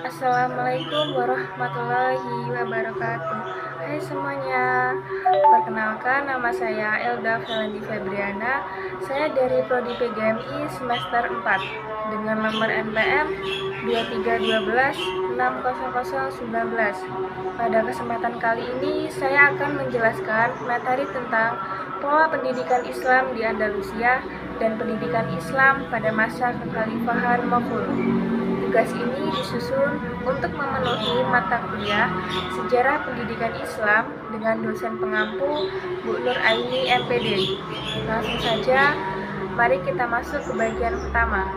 Assalamualaikum warahmatullahi wabarakatuh. Hai semuanya, perkenalkan nama saya Elda Valenti Febriana. Saya dari Prodi PGMI semester 4 dengan nomor NPM 2312600019. Pada kesempatan kali ini saya akan menjelaskan materi tentang pola pendidikan Islam di Andalusia dan pendidikan Islam pada masa kekhalifahan Maghul. Tugas ini disusun untuk memenuhi mata kuliah Sejarah Pendidikan Islam dengan dosen pengampu Bu Nur Aini MPD. Langsung saja, mari kita masuk ke bagian pertama.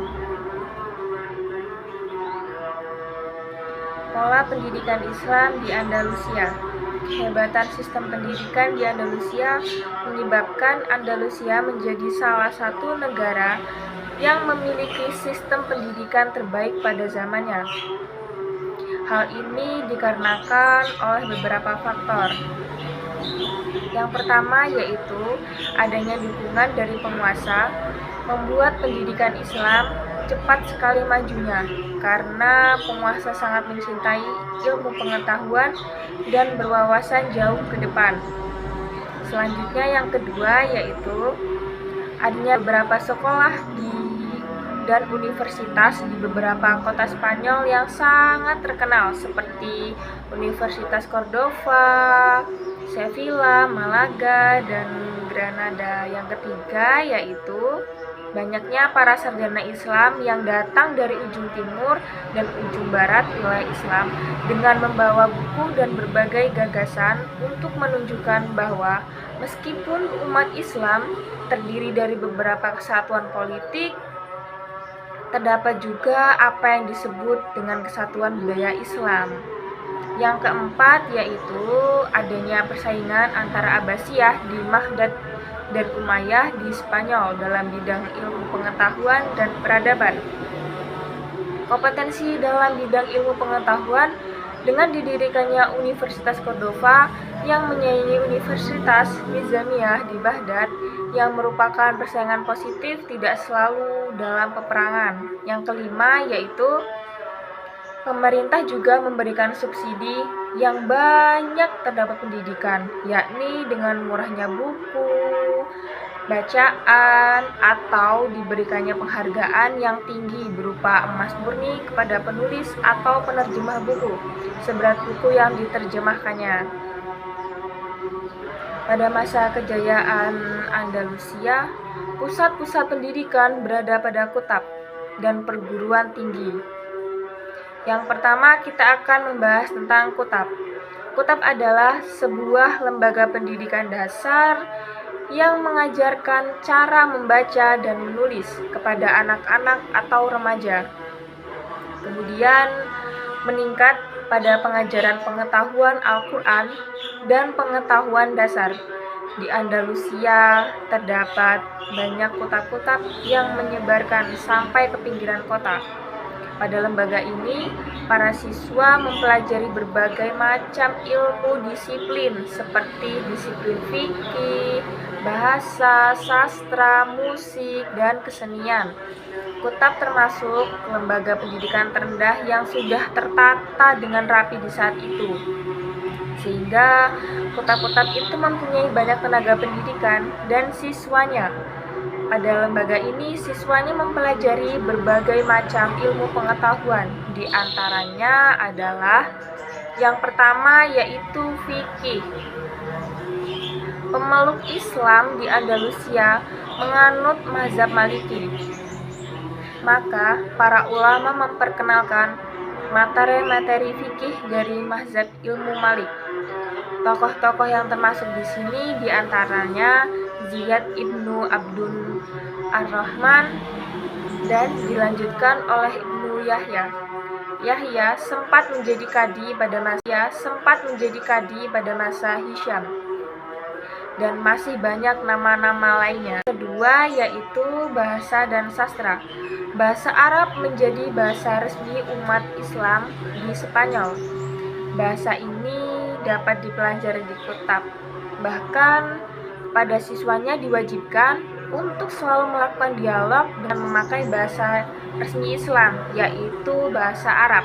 Pola pendidikan Islam di Andalusia. Kehebatan sistem pendidikan di Andalusia menyebabkan Andalusia menjadi salah satu negara yang memiliki sistem pendidikan terbaik pada zamannya. Hal ini dikarenakan oleh beberapa faktor. Yang pertama yaitu adanya dukungan dari penguasa, membuat pendidikan Islam cepat sekali majunya karena penguasa sangat mencintai ilmu pengetahuan dan berwawasan jauh ke depan. Selanjutnya yang kedua yaitu adanya beberapa sekolah dan universitas di beberapa kota Spanyol yang sangat terkenal seperti Universitas Cordova, Sevilla, Malaga, dan Granada. Yang ketiga yaitu banyaknya para sarjana Islam yang datang dari ujung timur dan ujung barat wilayah Islam dengan membawa buku dan berbagai gagasan untuk menunjukkan bahwa meskipun umat Islam terdiri dari beberapa kesatuan politik, terdapat juga apa yang disebut dengan kesatuan budaya Islam. Yang keempat yaitu adanya persaingan antara Abbasiyah di Maghdad dan Umayyah di Spanyol dalam bidang ilmu pengetahuan dan peradaban. Kompetensi dalam bidang ilmu pengetahuan dengan didirikannya Universitas Cordova yang menyaingi Universitas Nizamiyah di Baghdad yang merupakan persaingan positif tidak selalu dalam peperangan. Yang kelima yaitu pemerintah juga memberikan subsidi yang banyak terhadap pendidikan, yakni dengan murahnya buku, bacaan, atau diberikannya penghargaan yang tinggi berupa emas murni kepada penulis atau penerjemah buku, seberat buku yang diterjemahkannya. Pada masa kejayaan Andalusia, pusat-pusat pendidikan berada pada kutab dan perguruan tinggi. Yang pertama kita akan membahas tentang kutab. Kutab adalah sebuah lembaga pendidikan dasar yang mengajarkan cara membaca dan menulis kepada anak-anak atau remaja. Kemudian meningkat pada pengajaran pengetahuan Al-Quran dan pengetahuan dasar. Di Andalusia terdapat banyak kutab-kutab yang menyebarkan sampai ke pinggiran kota. Pada lembaga ini, para siswa mempelajari berbagai macam ilmu disiplin seperti disiplin fikih, bahasa, sastra, musik, dan kesenian. Kutab termasuk lembaga pendidikan terendah yang sudah tertata dengan rapi di saat itu. Sehingga kutab-kutab itu mempunyai banyak tenaga pendidikan dan siswanya. Pada lembaga ini, siswanya mempelajari berbagai macam ilmu pengetahuan. Di antaranya adalah yang pertama yaitu fikih. Pemeluk Islam di Andalusia menganut mazhab Maliki. Maka, para ulama memperkenalkan materi-materi fikih dari mazhab ilmu Malik. Tokoh-tokoh yang termasuk di sini diantaranya Ziyad ibnu Abdul Ar-Rahman dan dilanjutkan oleh Ibnu Yahya. Yahya sempat menjadi kadi pada masa Hisham. Dan masih banyak nama-nama lainnya. Kedua yaitu bahasa dan sastra. Bahasa Arab menjadi bahasa resmi umat Islam di Spanyol. Bahasa ini dapat dipelajari di kutab. Bahkan pada siswanya diwajibkan untuk selalu melakukan dialog dengan memakai bahasa resmi Islam, yaitu bahasa Arab.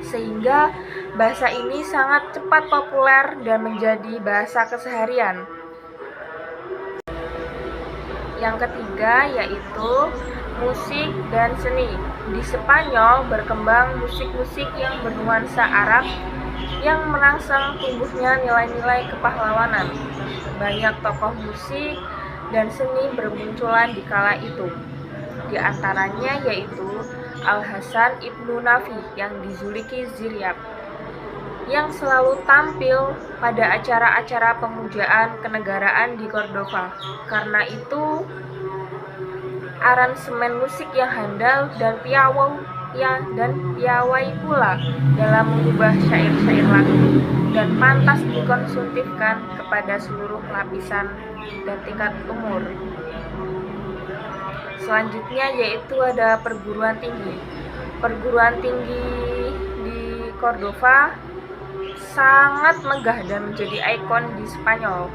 sehingga bahasa ini sangat cepat populer dan menjadi bahasa keseharian. Yang ketiga yaitu musik dan seni. Di Spanyol berkembang musik-musik yang bernuansa Arab yang merangsang tumbuhnya nilai-nilai kepahlawanan. Banyak tokoh musik dan seni bermunculan di kala itu. Di antaranya yaitu Al-Hasan Ibnu Nafi yang dijuluki Ziryab, yang selalu tampil pada acara-acara pemujaan kenegaraan di Cordova. Karena itu, aransemen musik yang handal dan piawai pula dalam mengubah syair-syair lagu dan pantas dikonsumtifkan kepada seluruh lapisan dan tingkat umur. Selanjutnya yaitu ada perguruan tinggi. Perguruan tinggi di Cordova sangat megah dan menjadi ikon di Spanyol.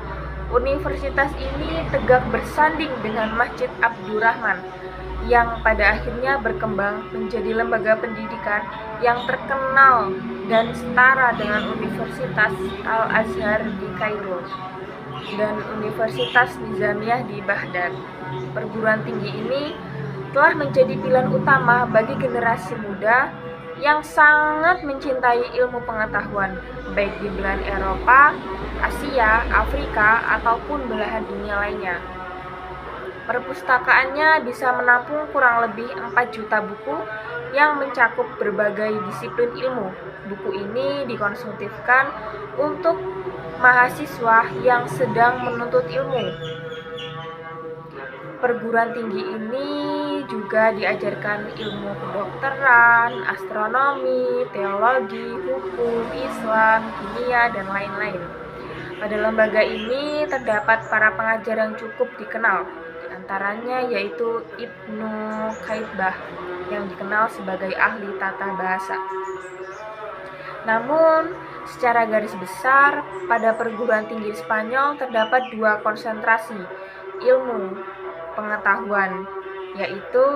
Universitas ini tegak bersanding dengan Masjid Abdurrahman yang pada akhirnya berkembang menjadi lembaga pendidikan yang terkenal dan setara dengan Universitas Al-Azhar di Kairo dan Universitas Nizamiyah di Baghdad. Perguruan tinggi ini telah menjadi pilihan utama bagi generasi muda yang sangat mencintai ilmu pengetahuan, baik di belahan Eropa, Asia, Afrika, ataupun belahan dunia lainnya. Perpustakaannya bisa menampung kurang lebih 4 juta buku yang mencakup berbagai disiplin ilmu. Buku ini dikonsumtifkan untuk mahasiswa yang sedang menuntut ilmu. Perguruan tinggi ini juga diajarkan ilmu kedokteran, astronomi, teologi, hukum, Islam, kimia, dan lain-lain. Pada lembaga ini terdapat para pengajar yang cukup dikenal, di antaranya yaitu Ibnu Khaitbah yang dikenal sebagai ahli tata bahasa. Namun, secara garis besar, pada perguruan tinggi Spanyol terdapat 2 konsentrasi ilmu pengetahuan, yaitu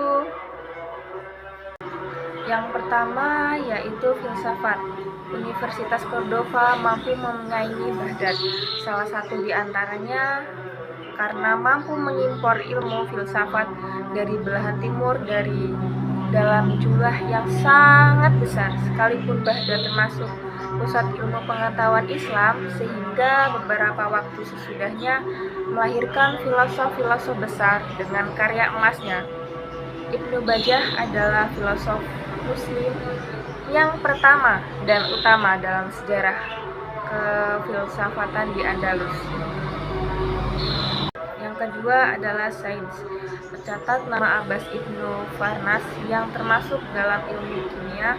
yang pertama yaitu filsafat. Universitas Cordova mampu menyaingi Baghdad, salah satu di antaranya karena mampu mengimpor ilmu filsafat dari belahan timur dari dalam jumlah yang sangat besar, sekalipun Baghdad termasuk pusat ilmu pengetahuan Islam, sehingga beberapa waktu sesudahnya melahirkan filosof-filosof besar dengan karya emasnya. Ibnu Bajjah adalah filosof Muslim yang pertama dan utama dalam sejarah kefilsafatan di Andalus. Yang kedua adalah sains. Tercatat nama Abbas Ibnu Farnas yang termasuk dalam ilmu kimia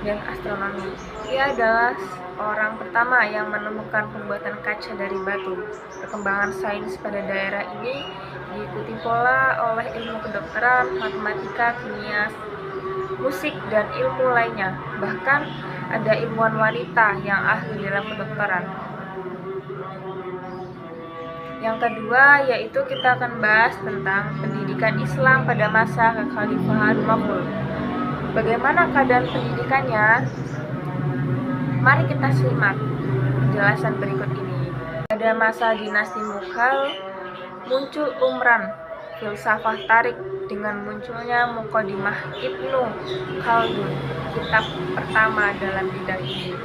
dan astronomi. Ia adalah orang pertama yang menemukan pembuatan kaca dari batu. Perkembangan sains pada daerah ini diikuti pola oleh ilmu kedokteran, matematika, kimia, musik, dan ilmu lainnya. Bahkan ada ilmuwan wanita yang ahli dalam kedokteran. Yang kedua yaitu kita akan bahas tentang pendidikan Islam pada masa kekhalifahan Maghul. Bagaimana keadaan pendidikannya? Mari kita simak penjelasan berikut ini. Pada masa dinasti Mughal muncul Umran, filsafah tarik, dengan munculnya Muqaddimah Ibnu Khaldun, kitab pertama dalam bidang ini.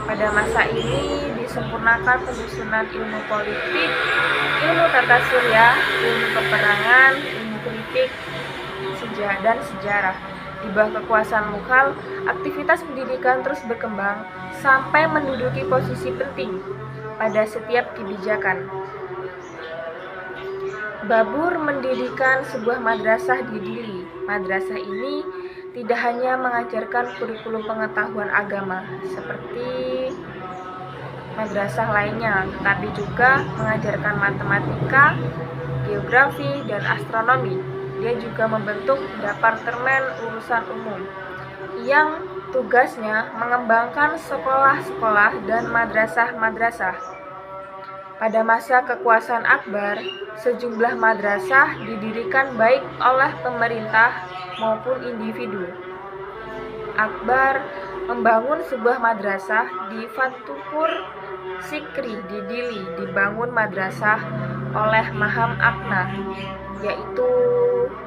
Pada masa ini disempurnakan penyusunan ilmu politik, ilmu tata surya, ilmu peperangan, ilmu kritik, dan sejarah. Di bawah kekuasaan Mughal, aktivitas pendidikan terus berkembang sampai menduduki posisi penting pada setiap kebijakan. Babur mendirikan sebuah madrasah di Dili. Madrasah ini tidak hanya mengajarkan kurikulum pengetahuan agama seperti madrasah lainnya, tetapi juga mengajarkan matematika, geografi, dan astronomi. Dia juga membentuk Departemen Urusan Umum yang tugasnya mengembangkan sekolah-sekolah dan madrasah-madrasah. Pada masa kekuasaan Akbar, sejumlah madrasah didirikan baik oleh pemerintah maupun individu. Akbar membangun sebuah madrasah di Fatupur Sikri di Dili. Dibangun madrasah oleh Maham Akna, yaitu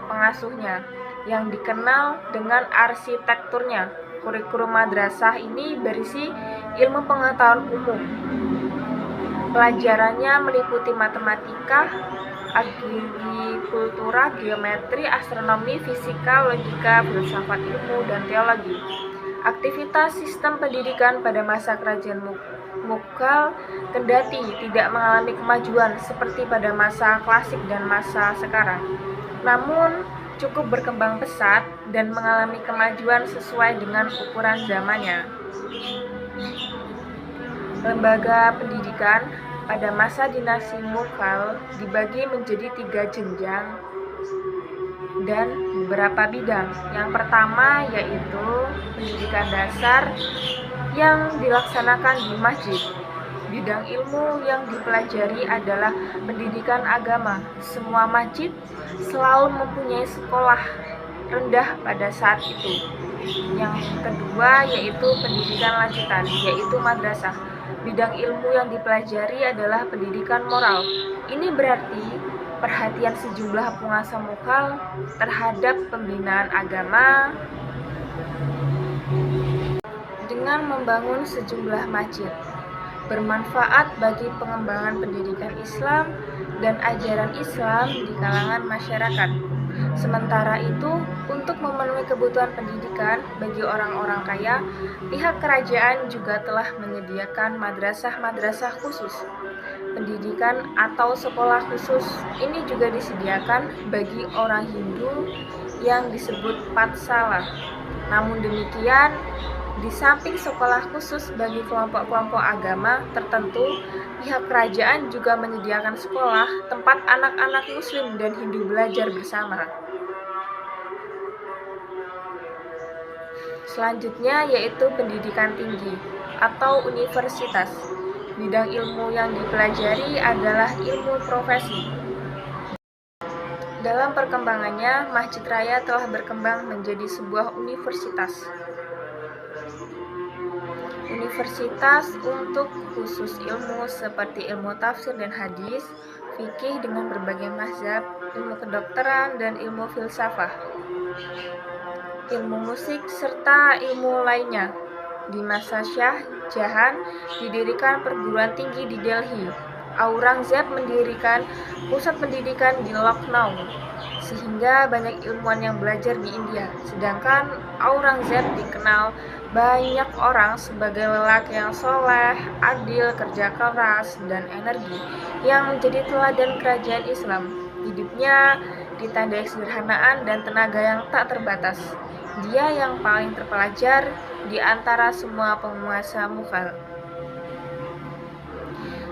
pengasuhnya, yang dikenal dengan arsitekturnya. Kurikulum madrasah ini berisi ilmu pengetahuan umum. Pelajarannya meliputi matematika, agrikultura, geometri, astronomi, fisika, logika, filsafat ilmu, dan teologi. Aktivitas sistem pendidikan pada masa kerajaan Mughal kendati tidak mengalami kemajuan seperti pada masa klasik dan masa sekarang, namun cukup berkembang pesat dan mengalami kemajuan sesuai dengan ukuran zamannya. Lembaga pendidikan pada masa dinasti Mughal dibagi menjadi 3 jenjang dan beberapa bidang. Yang pertama yaitu pendidikan dasar yang dilaksanakan di masjid. Bidang ilmu yang dipelajari adalah pendidikan agama. Semua masjid selalu mempunyai sekolah rendah pada saat itu. Yang kedua yaitu pendidikan lanjutan, yaitu madrasah. Bidang ilmu yang dipelajari adalah pendidikan moral. Ini berarti perhatian sejumlah penguasa Mughal terhadap pembinaan agama dengan membangun sejumlah masjid, bermanfaat bagi pengembangan pendidikan Islam dan ajaran Islam di kalangan masyarakat. Sementara itu, untuk memenuhi kebutuhan pendidikan bagi orang-orang kaya, pihak kerajaan juga telah menyediakan madrasah-madrasah khusus. Pendidikan atau sekolah khusus ini juga disediakan bagi orang Hindu yang disebut Patsala. Namun demikian, di samping sekolah khusus bagi kelompok-kelompok agama tertentu, pihak kerajaan juga menyediakan sekolah tempat anak-anak Muslim dan Hindu belajar bersama. Selanjutnya yaitu pendidikan tinggi atau universitas. Bidang ilmu yang dipelajari adalah ilmu profesi. Dalam perkembangannya, Masjid Raya telah berkembang menjadi sebuah universitas. Universitas untuk khusus ilmu seperti ilmu tafsir dan hadis, fikih dengan berbagai mazhab, ilmu kedokteran dan ilmu filsafah, ilmu musik serta ilmu lainnya. Di masa Shah Jahan didirikan perguruan tinggi di Delhi. Aurangzeb mendirikan pusat pendidikan di Lucknow, sehingga banyak ilmuwan yang belajar di India. Sedangkan Aurangzeb dikenal banyak orang sebagai lelaki yang soleh, adil, kerja keras, dan energi yang menjadi teladan kerajaan Islam. Hidupnya ditandai kesederhanaan dan tenaga yang tak terbatas. Dia yang paling terpelajar di antara semua penguasa Mughal.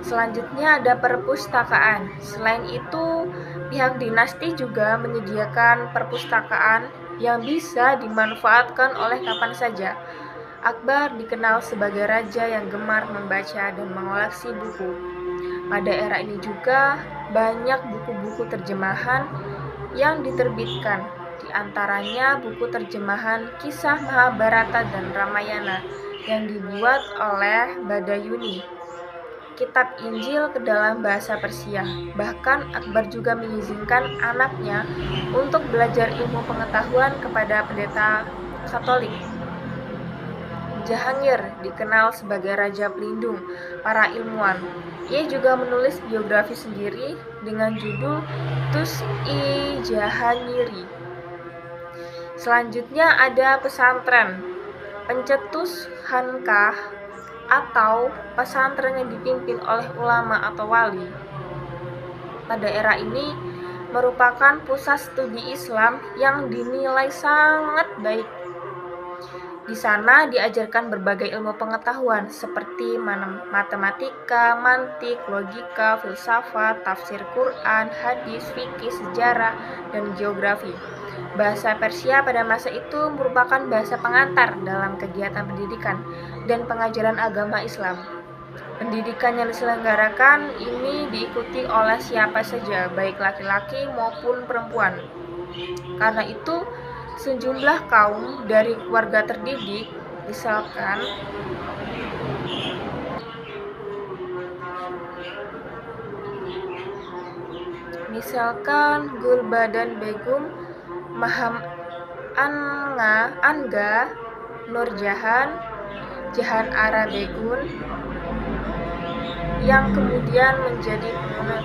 Selanjutnya ada perpustakaan. Selain itu, pihak dinasti juga menyediakan perpustakaan yang bisa dimanfaatkan oleh kapan saja. Akbar dikenal sebagai raja yang gemar membaca dan mengoleksi buku. Pada era ini juga banyak buku-buku terjemahan yang diterbitkan. Di antaranya buku terjemahan kisah Mahabharata dan Ramayana yang dibuat oleh Badayuni, kitab Injil ke dalam bahasa Persia. Bahkan Akbar juga mengizinkan anaknya untuk belajar ilmu pengetahuan kepada pendeta Katolik. Jahangir dikenal sebagai raja pelindung para ilmuwan. Ia juga menulis biografi sendiri dengan judul Tus-i-Jahangiri. Selanjutnya ada pesantren, pencetus khanqah atau pesantren yang dipimpin oleh ulama atau wali. Pada era ini merupakan pusat studi Islam yang dinilai sangat baik. Di sana diajarkan berbagai ilmu pengetahuan seperti matematika, mantik, logika, filsafat, tafsir Quran, hadis, fikih, sejarah, dan geografi. Bahasa Persia pada masa itu merupakan bahasa pengantar dalam kegiatan pendidikan dan pengajaran agama Islam. Pendidikan yang diselenggarakan ini diikuti oleh siapa saja, baik laki-laki maupun perempuan. Karena itu, Sejumlah kaum dari keluarga terdidik, misalkan Gulbadan Begum, Maham Anga, Nurjahan, Jahan Ara Begun, yang kemudian menjadi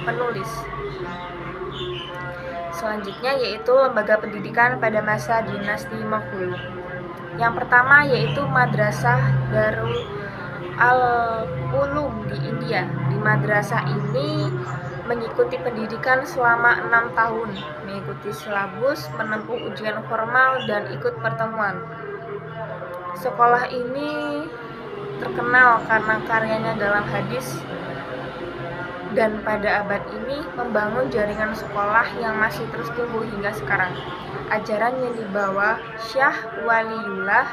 penulis. Selanjutnya yaitu lembaga pendidikan pada masa dinasti Moghul. Yang pertama yaitu Madrasah Darul Al-Ulum di India. Di madrasah ini mengikuti pendidikan selama 6 tahun, mengikuti silabus, menempuh ujian formal, dan ikut pertemuan. Sekolah ini terkenal karena karyanya dalam hadis, dan pada abad ini membangun jaringan sekolah yang masih terus tumbuh hingga sekarang. Ajaran yang dibawa Syah Waliullah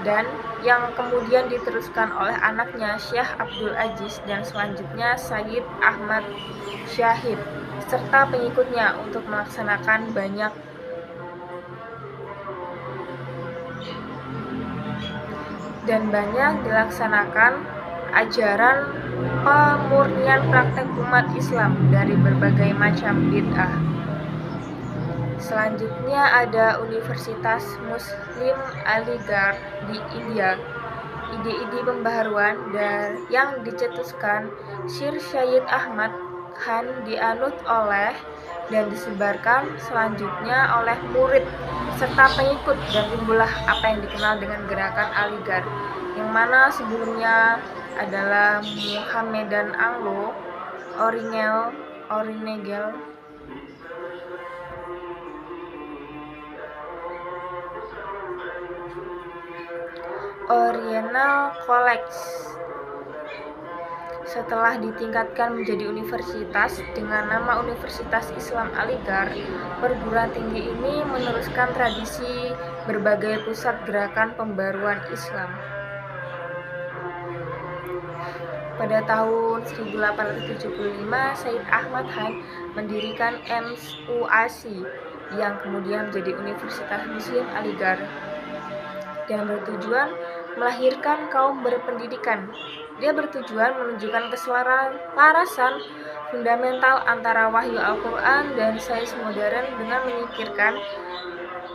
dan yang kemudian diteruskan oleh anaknya Syekh Abdul Aziz dan selanjutnya Sayyid Ahmad Syahid serta pengikutnya untuk melaksanakan banyak dilaksanakan ajaran pemurnian praktek umat Islam dari berbagai macam bid'ah. Selanjutnya ada Universitas Muslim Aligarh di India. Ide-ide pembaharuan yang dicetuskan Syir Syed Ahmad Khan dianut oleh dan disebarkan selanjutnya oleh murid serta pengikut, dan timbullah apa yang dikenal dengan gerakan Aligarh, yang mana sebelumnya adalah Muhammadan Anglo Oriental College. Setelah ditingkatkan menjadi universitas dengan nama Universitas Islam Aligarh, perguruan tinggi ini meneruskan tradisi berbagai pusat gerakan pembaruan Islam. Pada tahun 1875, Sayyid Ahmad Khan mendirikan MUASI yang kemudian menjadi Universitas Muslim Aligarh dan bertujuan melahirkan kaum berpendidikan. Dia bertujuan menunjukkan keselarasan fundamental antara wahyu Al-Quran dan sains modern dengan menyingkirkan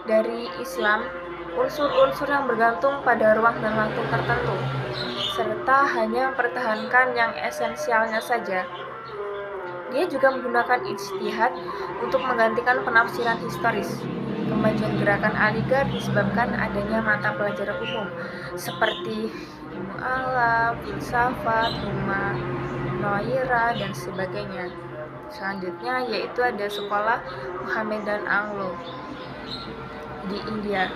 dari Islam unsur-unsur yang bergantung pada ruang dan waktu tertentu, serta hanya mempertahankan yang esensialnya saja. Dia juga menggunakan ijtihad untuk menggantikan penafsiran historis. Kemajuan gerakan Aligarh disebabkan adanya mata pelajaran umum seperti ilmu alam, filsafat, Noira, dan sebagainya. Selanjutnya yaitu ada sekolah Muhammadan Anglo di India.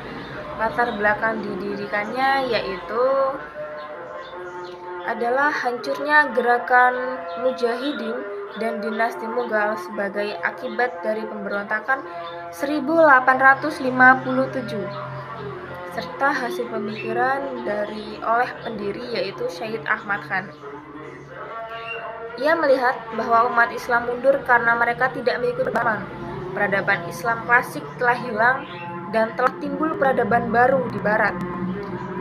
Latar belakang didirikannya yaitu adalah hancurnya gerakan Mujahidin dan dinasti Mughal sebagai akibat dari pemberontakan 1857 serta hasil pemikiran oleh pendiri yaitu Syed Ahmad Khan. Ia melihat bahwa umat Islam mundur karena mereka tidak mengikuti zaman. Peradaban Islam klasik telah hilang dan telah timbul peradaban baru di barat.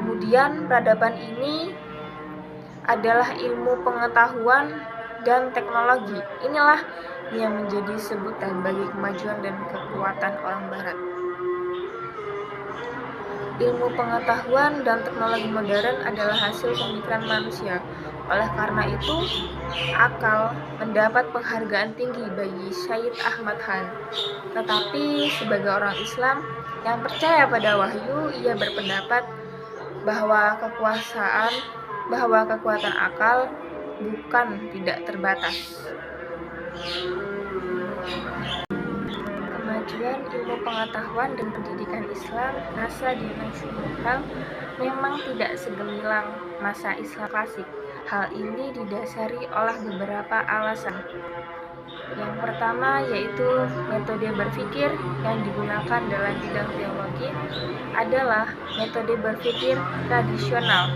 Kemudian peradaban ini adalah ilmu pengetahuan dan teknologi. Inilah yang menjadi sebutan bagi kemajuan dan kekuatan orang barat. Ilmu pengetahuan dan teknologi modern adalah hasil pemikiran manusia. Oleh karena itu, akal mendapat penghargaan tinggi bagi Syed Ahmad Khan. Tetapi sebagai orang Islam yang percaya pada wahyu, ia berpendapat bahwa kekuatan akal bukan tidak terbatas. Kemajuan ilmu pengetahuan dan pendidikan Islam masa dinasti Mughal memang tidak segemilang masa Islam klasik. Hal ini didasari oleh beberapa alasan. Yang pertama yaitu metode berpikir yang digunakan dalam bidang teologi adalah metode berpikir tradisional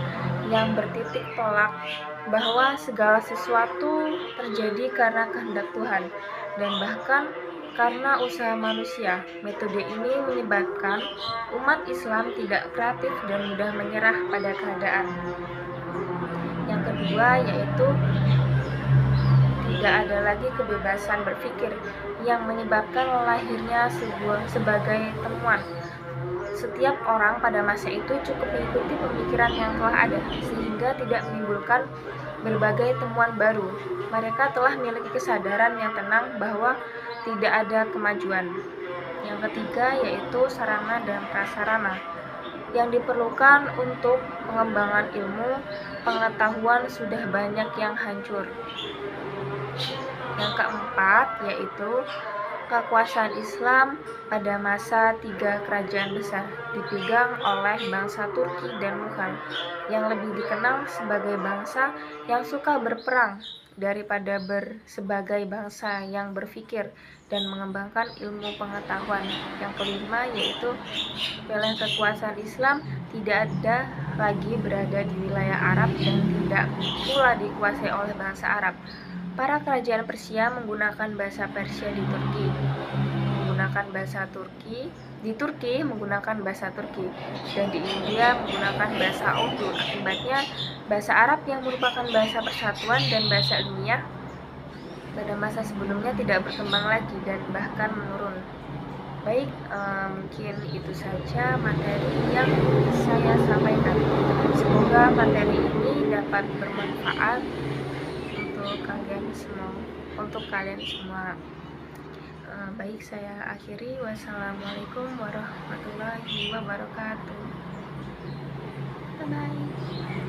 yang bertitik tolak bahwa segala sesuatu terjadi karena kehendak Tuhan, dan bahkan karena usaha manusia. Metode ini menyebabkan umat Islam tidak kreatif dan mudah menyerah pada keadaan. Yang kedua yaitu tidak ada lagi kebebasan berpikir yang menyebabkan lahirnya sebagai temuan. Setiap orang pada masa itu cukup mengikuti pemikiran yang telah ada, sehingga tidak menimbulkan berbagai temuan baru. Mereka telah memiliki kesadaran yang tenang bahwa tidak ada kemajuan. Yang ketiga yaitu sarana dan prasarana yang diperlukan untuk pengembangan ilmu pengetahuan sudah banyak yang hancur. Yang keempat yaitu kekuasaan Islam pada masa tiga kerajaan besar dipegang oleh bangsa Turki dan Mughal yang lebih dikenal sebagai bangsa yang suka berperang daripada sebagai bangsa yang berpikir dan mengembangkan ilmu pengetahuan. Yang kelima yaitu wilayah kekuasaan Islam tidak ada lagi berada di wilayah Arab dan tidak pula dikuasai oleh bangsa Arab. Para kerajaan Persia menggunakan bahasa Persia di Turki, menggunakan bahasa Turki, dan di India menggunakan bahasa Urdu. Akibatnya, bahasa Arab yang merupakan bahasa persatuan dan bahasa ilmiah pada masa sebelumnya tidak berkembang lagi dan bahkan menurun. Baik, mungkin itu saja materi yang saya sampaikan. Semoga materi ini dapat bermanfaat untuk kalian semua. Baik, saya akhiri. Wassalamualaikum warahmatullahi wabarakatuh. Bye bye.